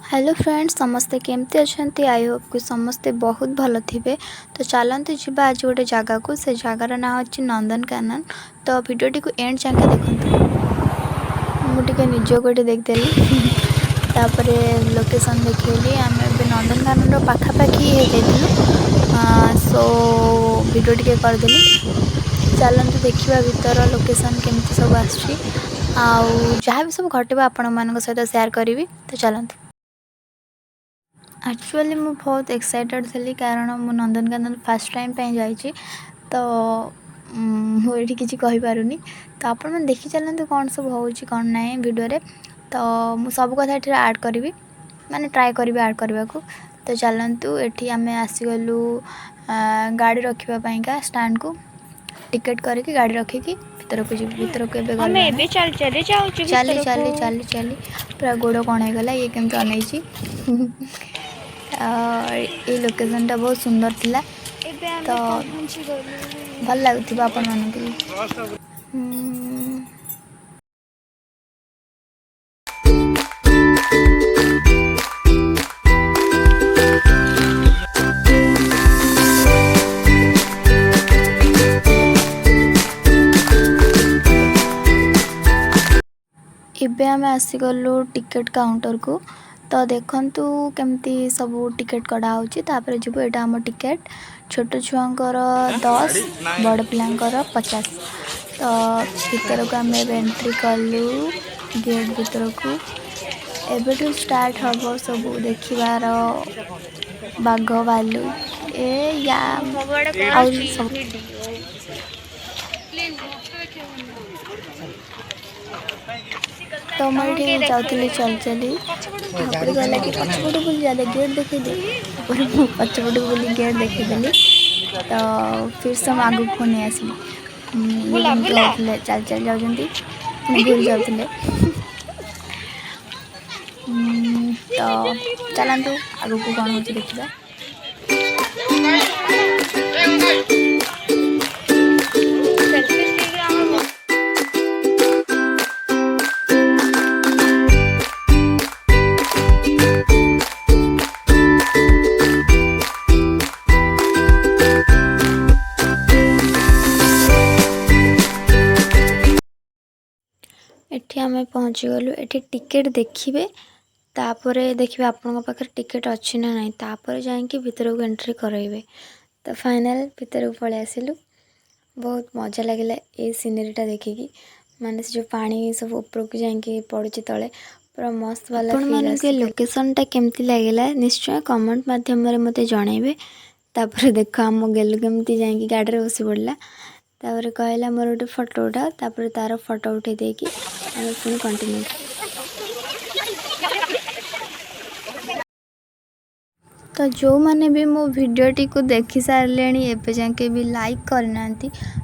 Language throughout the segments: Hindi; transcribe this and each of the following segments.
हेलो फ्रेंड्स समस्ते केमती अच्छा आई होप कि समस्ते बहुत भल थे। तो चलते जीवा आज गोटे जगह को से जगार ना अच्छी नंदनकानन। तो भिडियोटी को एंड जाके देखते मुझे निज गोटे देखदेली तापर लोकेशन देखली आम नंदनकानन पाखापाखि सो भिडियो टी करदेली। चलते देखा भीतर लोकेशन केमती सब जहाँ भी सब घटवा आपण मान सहित सेयार करी। तो चलते एक्चुअली मु बहुत एक्साइटेड थी कारण मु नंदनकानन फास्ट टाइम जाइए तो मुझे किसी कहीपरूनी। तो आपण मैंने देखी चलते कौन सब हो कौन ना वीडियो रे। तो मु सब कथा ये ऐड करी माने ट्राए करी ऐड करने को। तो चलतु ये आम आसीगलु गाड़ी रखापा स्टैंड को टिकेट करके गाड़ी रखिकी भीतर को भीतर को चली चली चली चली पूरा गोड़ कौन होगला ये केमती अनैची। ये लोकेशन टा बहुत सुंदर थिला तो भल लगुवा आपण मानक। इबे आम आसीगलु टिकेट काउंटर को। तो देखंतु केमती सब टिकेट कड़ा होची तापर जीवो एटा हम टिकेट छोट छुआंकर 10 बड़ पिलांकर 50। तो भीतर को आम एंट्री कलु गेट भीतर को एबेटू स्टार्ट हम सब देखिबार बाघ भालू ए या सब। तो मुझे जाऊली चल चली गला कि पछपट बुली जाते गेट देखेदी पछपट बुली गेट देखेदेली। तो फिर से आगू पुणी आसली चल चल जाऊँगी घूरी जाते। तो चलतु आगू को कौन हो देखा। एठी आमे पहुँची गलु एठी टिकेट देखिबे तापर देखिए आपण पाखे टिकेट अच्छी ना नहीं तापर जाइए भीतर को एंट्री कराइबे। तो फाइनल भीतर को पलि आसिलु बहुत मजा लगे ये सीनरीटा देखिकी माने से जो पानी सब ऊपर को जाइए पड़ू तले पूरा मस्त वाला लोकेशनटा केमती लगे निश्चय कमेंट मध्यम मते जनइबे। तापर देख आम गेलु केमती जाइए गाड़ी में बसी पड़ा तापर कहला मोर गोटे फोटो उठा तापर तार फोटो उठे देकी पुणी कंटिन्यू। तो जो मैंने भी मो वीडियोटी को देखी सारे एवं जाके भी लाइक करना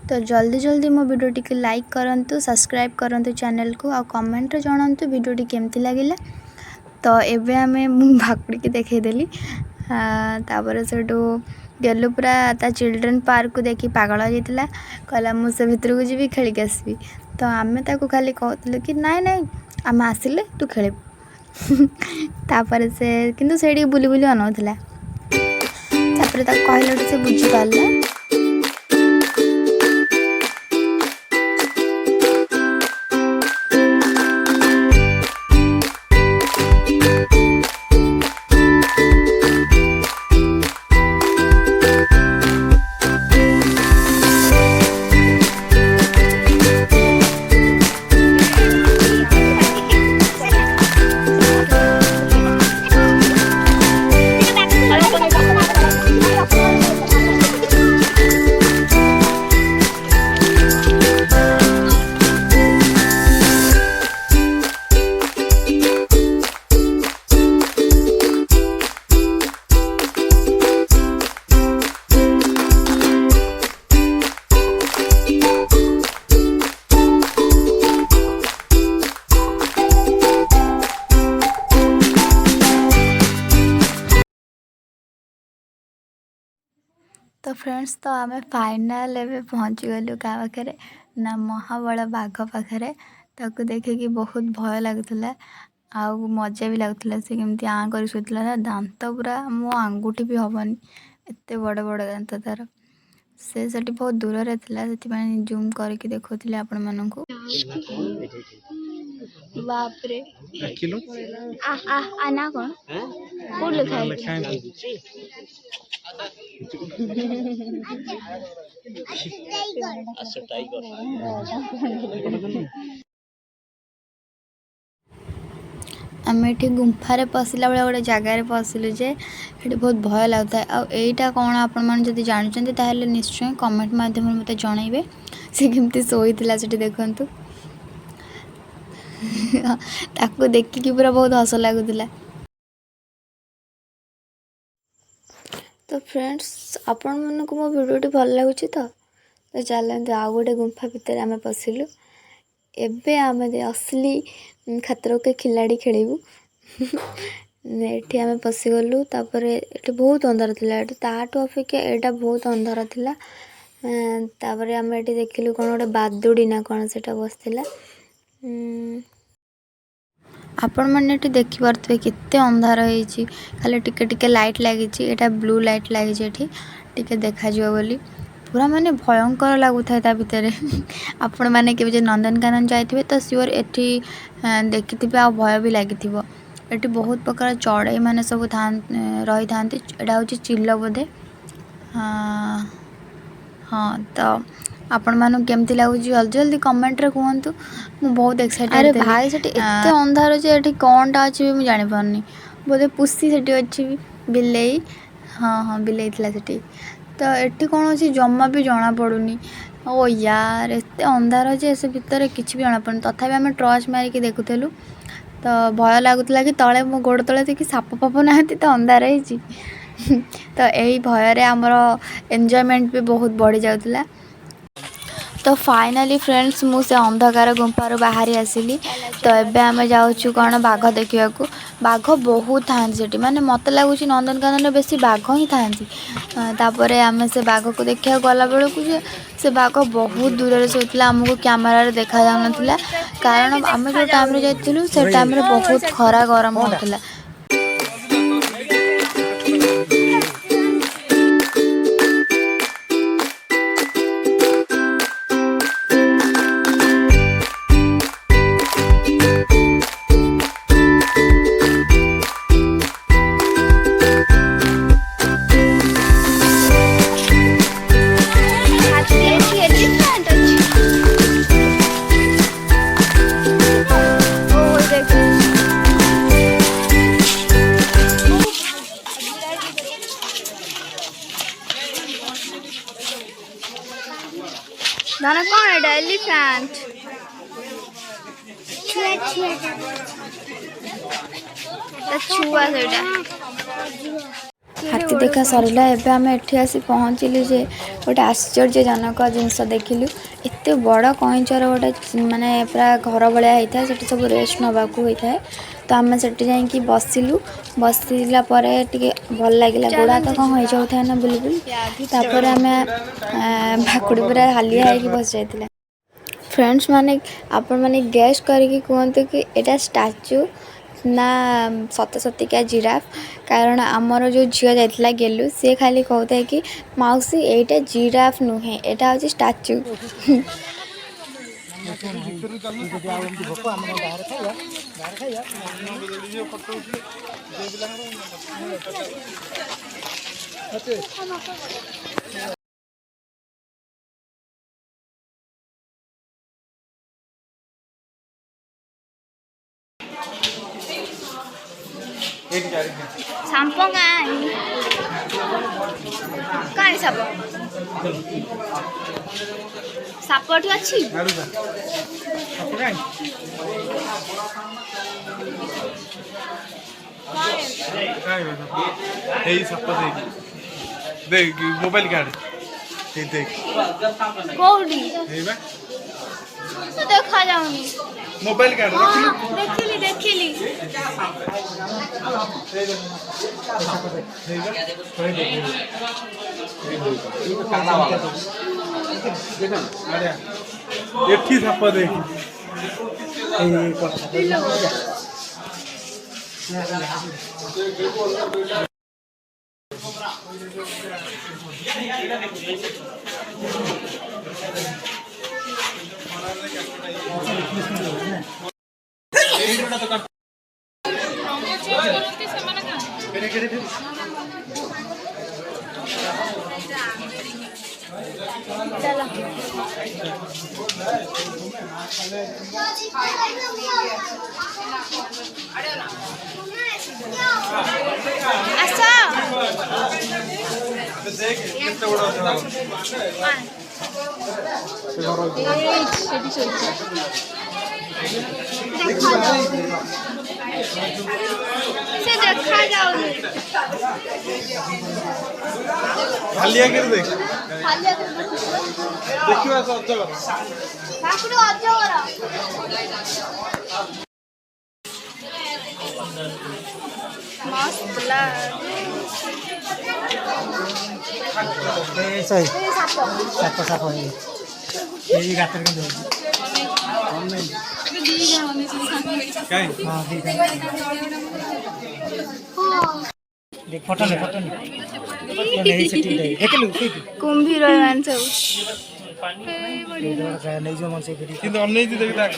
तो जल्दी जल्दी मो वीडियोटी को लाइक करंतु सब्सक्राइब करंतु चैनल को आ कमेंट रे जणांतु वीडियोटी केमती लगिला। तो एबे आमे मु भाकुड़ी के देखैदेली तापर सेटू गेलु पूरा ता चिल्ड्रेन पार्क को देखी पागल हो जाइतिला कहला मु से भीतर को जीवी खेली के आसबी। तो आमे ताको खाली कहतलु कि नाई नाई आमे आसिले तू खेलिबु तापर से किंतु सेठी बुली बुली अनौथिला तापर ता कहलु से बुझी पारला। तो फ्रेंड्स तो आम फाइनाल एवं पहुँची गलु क्या पाखे ना महाबल बाघ पाखे ताकू देखिकी बहुत भय लगुला आउ मजा भी लगुला से केमती आँ कर शोला दांत पूरा मो आंगुठी भी हेनी एत बड़ बड़ दांत तार से बहुत दूर से जूम करके देखुले आपण मानक बापरे ना कौन कौन लिखा आम ये गुंफारे पशिला बेले गोटे जगार पशिलु जे ये बहुत भय लगता है आईटा कौन आपण मैंने जानते ताहले निश्चय कमेंट माध्यम मत जनइबे से केमती शोला से देखु ताको देखिकी पूरा बहुत हस लगुला। तो फ्रेंड्स आपण मानक मो वीडियो भल लगुच तो चलते आउ गोटे गुंफा भितर आम पशिलु एबे आम असली खतरों के खिलाड़ी खेलू एठी आम पशिगलु तापर ये बहुत अंधार थिला ताठू अपेक्षा एटा बहुत अंधार थिला तापर आम ये देखिलु कौन गोटे बादुड़ी ना कौन से बसला आपण मैंने देखी पारे केते अंधार होती खाली टिके टिके लाइट लगी एटा ब्लू लाइट लगी टिके देखा बोली पूरा माने भयंकर लगुता ता भितर आपण मैंने के नंदनकानन जाइए तो सियोर एठी देखि आ भय भी लगी एटी बहुत प्रकार चढ़ई मैंने सब रही था यहाँ हूँ चिल्ल बोधे हाँ हाँ तो आपण मानू केमती लगुच जल्दी जल्दी कमेंट रे कहतु मु बहुत एक्साइटेड अरे भाई सेठी एते अंधार जे एठी कोनटा अछि मु जानि पारनी बोधे पुसी सेठी अछि बिलेई हाँ हाँ बिलेई थिला सेठी तो एठी कोन अछि जम्मा भी जाना पड़ुनी ओ यार एते अंधार जे से भितर किछि भी जाना पड़नी तथापि आमे टॉर्च मारी के देखुथेलु तो भय लगुला कि तले मो गोड़ तले देखि साप पाप नाहंती तो अंधार है तो यही भय आमर एंजॉयमेंट भी बहुत बढ़ी जाउतला। तो फाइनली फ्रेंड्स मुझे अंधकार गुंफार बाहरी आसिली तो एबे आम जाऊँ कौन बाघ देखा बाघ बहुत था माने मत लगुच नंदनकानन बेसी बाघ ही था आम से बाघ को देखा गला बेलू से बाघ बहुत दूर से होता आमको कैमेरा देखा जाऊन कारण आम जो टाइम जाइलु से टाइम बहुत खरा गरम होता दाना कौन है एलिफेंट छुआ हाथी देखा सरला एबे आम एठी आसी पहुँचलु जे गोटे आश्चर्यजनक जिनस देखिलु एत बड़ कईंचर गोटे माने पूरा घर भाया होता है सब रेस्ट नाकू होता है तो आम से जाकि बसिलु बसला भल लगे गोड़ा तो कौन हो जाता ना बुल बुल आम भाकुड़ी पूरा हालिया होगी बस जाता फ्रेंड्स माने आपण माने गेस्ट करके कहते कि एटा स्टाच्यू ना सत सतिका जिराफ कारण आमर जो झील जाइला गेलु सी खाली कहता है कि मौसी एटा जिराफ नुहे एटा हूँ स्टाच्यू साम्पंगा कहीं साप सापटी अच्छी देख मोबाइल कार्ड देख कोडी देखा जाऊनी मोबाइल कार्ड देखिली देखिली एठी साप देख चलो आसा से देखा जाऊनी खालिया कर देख खाली देखियो ऐसा अच्छा कर ठाकुर अजगर मस्त सही साप साप साप यही गातर के दो काई हां देख फोटो ले नहीं सेटिंग दे देखलु सेठी कुंभीर मान सब नहीं जो मन से करी কিন্তু অন্যই দি দেখি দেখ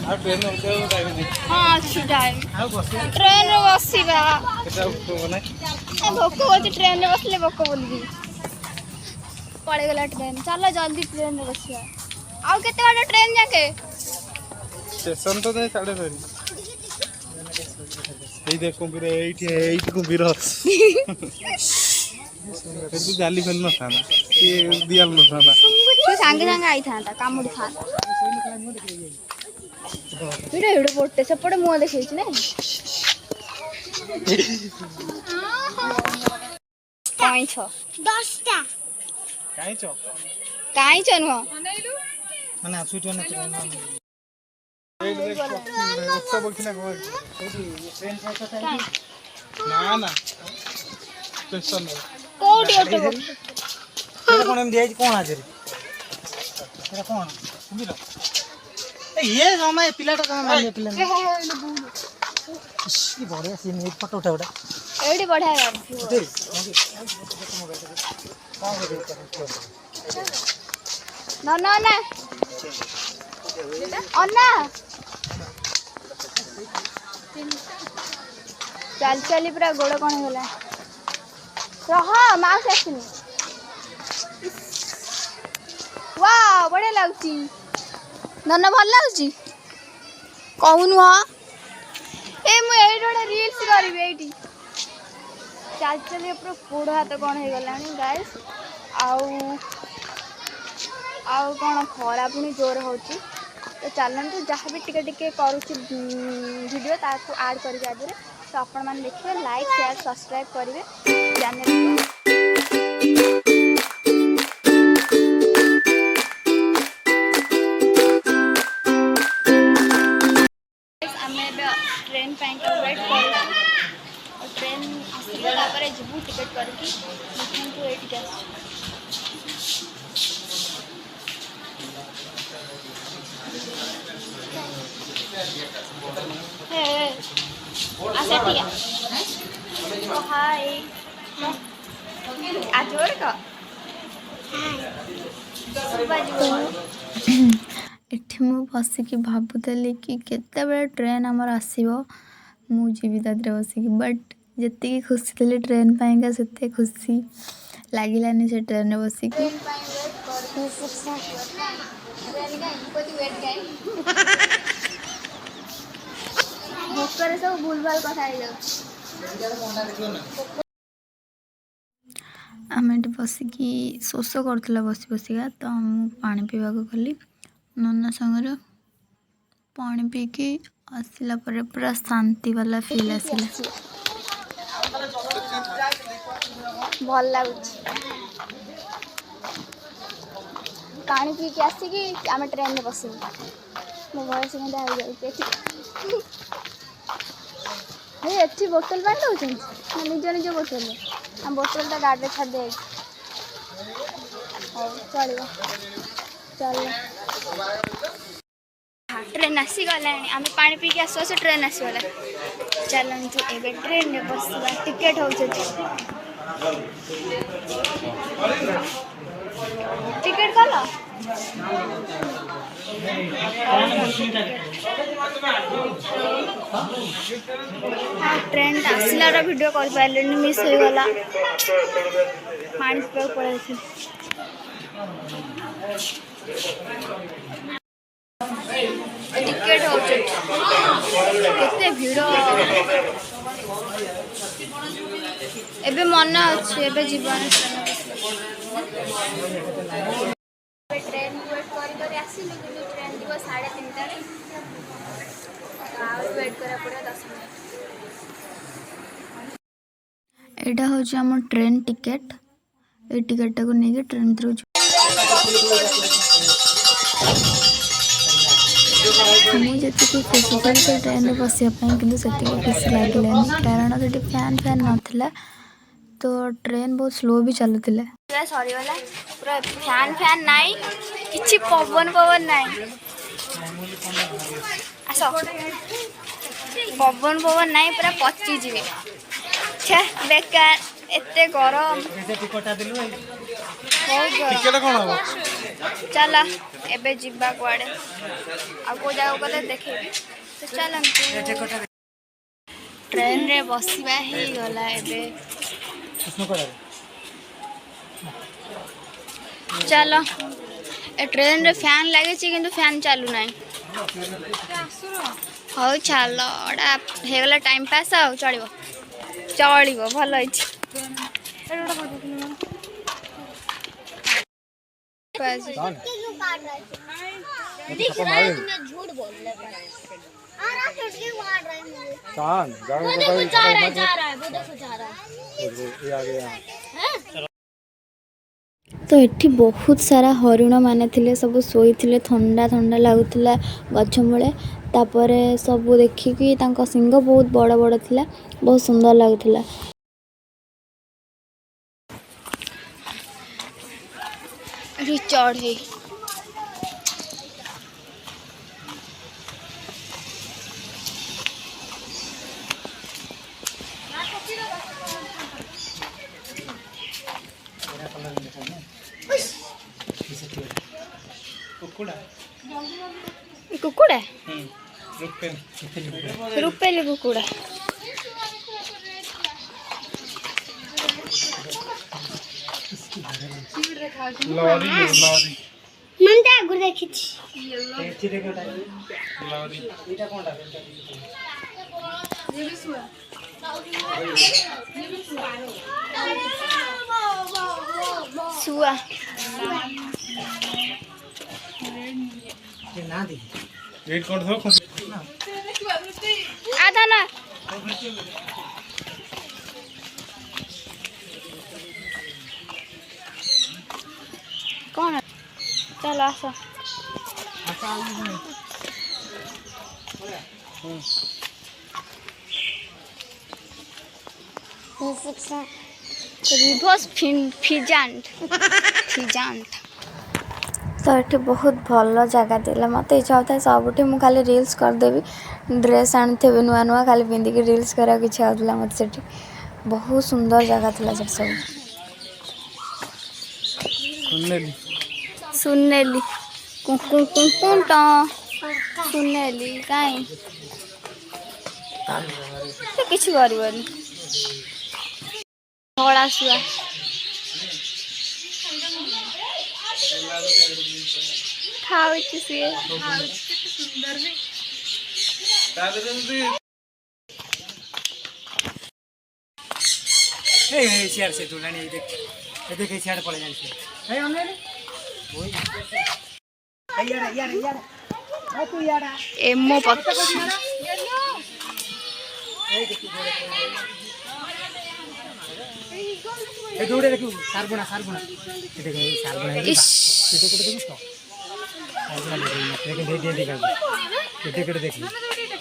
আর ট্রেন উঠে টাইম নেই हाँ अच्छी टाइम आउ बस ट्रेन रे बसिबा এটা উঠবো না भोक होती ट्रेन रे बसले भोक बोलबी पड़े गला ट्रेन चलो जल्दी ट्रेन रे बसिबा आउ केते बड़ा ट्रेन जाके স্টেশন তো নেই সাড়ে ফেরি এই দেখ কুম্ভীর এইটি কুম্ভীর কিন্তু জালি ফেল নথানা কি দিয়াল নথানা तू संगे संगे आई था कामुडी था एडे एडे पोटे सेपटे मुह देखैछि नै काई छ 10टा କାଇଁ ଚ काई छ नुह माने सुइटो न এই দেখ উৎসব কিনা কই ट्रेन से तो না না স্টেশন कोडी ऑटो तेरे कोन में दिया कोन आज रे तेरा कोन सुमिरा ए ये समय पिलाटा का माने पिला ये बढ़िया सीन एक फोटो उठा उठा एडी बढ़िया यार दे ना ना ना अन्ना चल चली पूरा गोड़ कौन होला रह माउस आसनी वाह बढ़िया लाଗୁଛି नन्ना भल लाଗୁଛି कहूनु हाँ ए मु एडी गोटे रील्स करबी एडी चल चली पूरा गोड़ हाथ कौन हो गलानी गाइस आउ आउ कौन खरा पुणी जोर होची तो चलते जहाँ भी टिके टिके करुँच वीडियो ताकू ऐड करी आगे तो आपण मैंने देखिए लाइक शेयर सब्सक्राइब करेंगे चैनल ट्रेन वेट कर ट्रेन आसला जीवु टिकेट करके ये अच्छा ठीक है ओ हाय आज और का एठी मु बसिकी भाबुली कि केते बेले ट्रेन आमर आसो मु जीवी तादरे बसिकी बट जी खुशी थी ट्रेन पाइका से खुशी लगिलानी से ट्रेन रे बसिकी भोकर सब भूल भाल कथा आम ये बसिकी शोष करूला बस बसिका तो मुझे पानी पीवा गली नन्ना संगर पानी पीकी आसला पूरा शांति वाला फील आसला भल लगुच पानी पीकी आसिकी आम ट्रेन में बस मो भयस ये बोतल पानी दौरान निज निज बोतल आम बोतल गाड़ी छाड़ दे चलो चलो ट्रेन आसीगला आम पानी पी के आसु आसु ट्रेन आसीगला चलतु एवं ट्रेन में बसवा टिकेट हो टिकेट कल ट्रेन आसलार वीडियो कर पारे मिस हो गला पानी पीवा पड़े टिकेट हो केते भीड़ एबे मन अच्छे एबे जीवन ट्रेन वेट कर आसिलु कि ट्रेन जीव 3:30 वेट करा पड़े 10 मिनट एटा होची हम ट्रेन टिकेट ए टिकेट को नेके ट्रेन थ्रू मुझे खुशी थी ट्रेन में बसापी कि से खुशी लगे कारण से फैन फैन नाला तो ट्रेन बहुत स्लो भी चलुला सरीगला पूरा फैन फैन नाई कि पवन पवन नाई आस पवन पवन नाई पूरा पची जी छे बेकार एते गरम चल एबे जिबा कुआडे आ को जाओ गले देखेबी तो चल ट्रेन रे बसिबा ही गला एबे चलो ए ट्रेन रे फैन लगे किंतु फैन चालू ना हो चलो हेगला टाइम पास आ चलो चलो भल तो ये बहुत सारा हरिण माने थिले सब सोई थिले ठंडा ठंडा लगुला गछ मूले तापर सब देखिकी तांको सिंग बहुत बड़ बड़ थिला बहुत सुंदर लगुला चढ़े कुकुड़ा रुपेली कुकुड़ा लॉरी मन ता आगु देखि सुआ वेट कर दो आधा ना कौन चलो आसो रिवर्स फिजांट तो ये बहुत भल जगह देला मत इच्छा होता है सबुठ मुझे खाली रील्स करदेवी ड्रेस आनी नुआ नुआ खाली पिंधिकी रील्स कराया इच्छा होता मत से बहुत सुंदर जगह थी सब सुनेली सुनेली कहीं किसी कर धड़ा शुआ खाऊची सी शेयर से तू लानी देख शेयर पड़े जाए ए हमने ओए यार यार यार आ तू यार एमो पक्षी ए दौड़े देखू सारबुना ये देख ये सारबुना है इस देखो तो सारबुना देख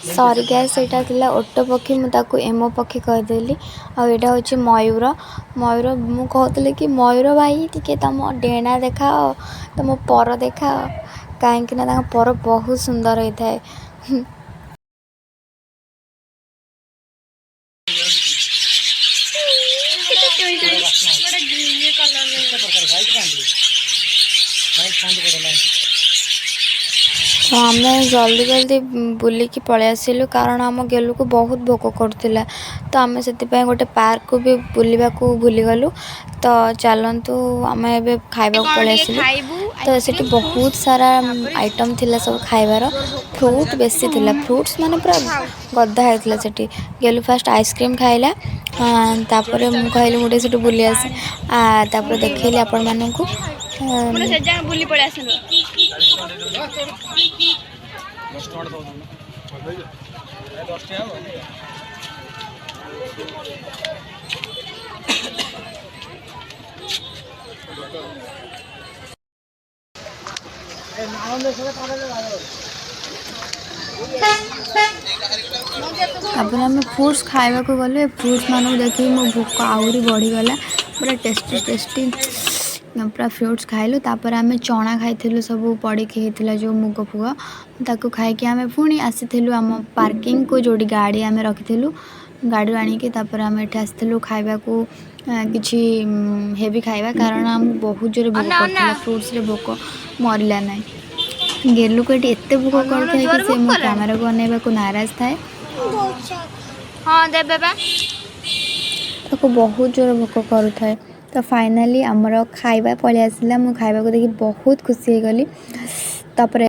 सॉरी गैस यहाँ था ओटो पक्षी मुझे एमो पक्षी कहीदेली आईटा हूँ मयूर मयूर मुझे कहती कि मयूर भाई टी तुम डेणा देखाओ तुम पर देखाओ कहीं पर बहुत सुंदर होता है। तो आम जल्दी जल्दी बुलिकी पलि आसिलु कारण आम गेलु को बहुत भोक करुला। तो आम से गोटे पार्क को भी बुलवा को भूलीगलु। तो चलतु आम ए खाइबा पलि आसिलु। तो सेठी बहुत सारा आइटम थिला सब खाइबार। फ्रूट बेसी थिला, फ्रूट्स माने पूरा गद्दा होता सेठी। गेलु फास्ट आइसक्रीम खाइला, तापर मु कहली गोटे सेठी बुली आसे, तापर देखैली आपण मानकु बुली पलि आसिलु। तापर आम फ्रूट्स खाइबा को गलु। फ्रूट्स मानक देखिए मो भोक आहरी बढ़ीगला। पूरा टेस्टी टेस्टी पूरा फ्रूट्स खाइलु। तापर आम चना खाइलु सब पड़ीकी होता जो मुग फुग ताकू खाइकी आम पुणी आसीलु आम पार्किंग को जोड़ी गाड़ी आम रखीलु। गाड़ी आणिकी तापर आम एठी आसीलु खाइबा को किछि हेवी खाइबा कारण आम बहुत जोर भोक करथिला। फ्रूट्स रे भोक मरला ना। गेलु को एते भोक करथे कि से मो कैमरा को अनेबा को नाराज थाए। हां दे बाबा ताको बहुत जोर भोक करूथाए। तो फाइनली आमर खाइबा पलि आसिला। मु खाइबा को देखि बहुत खुशी हो गली। तापर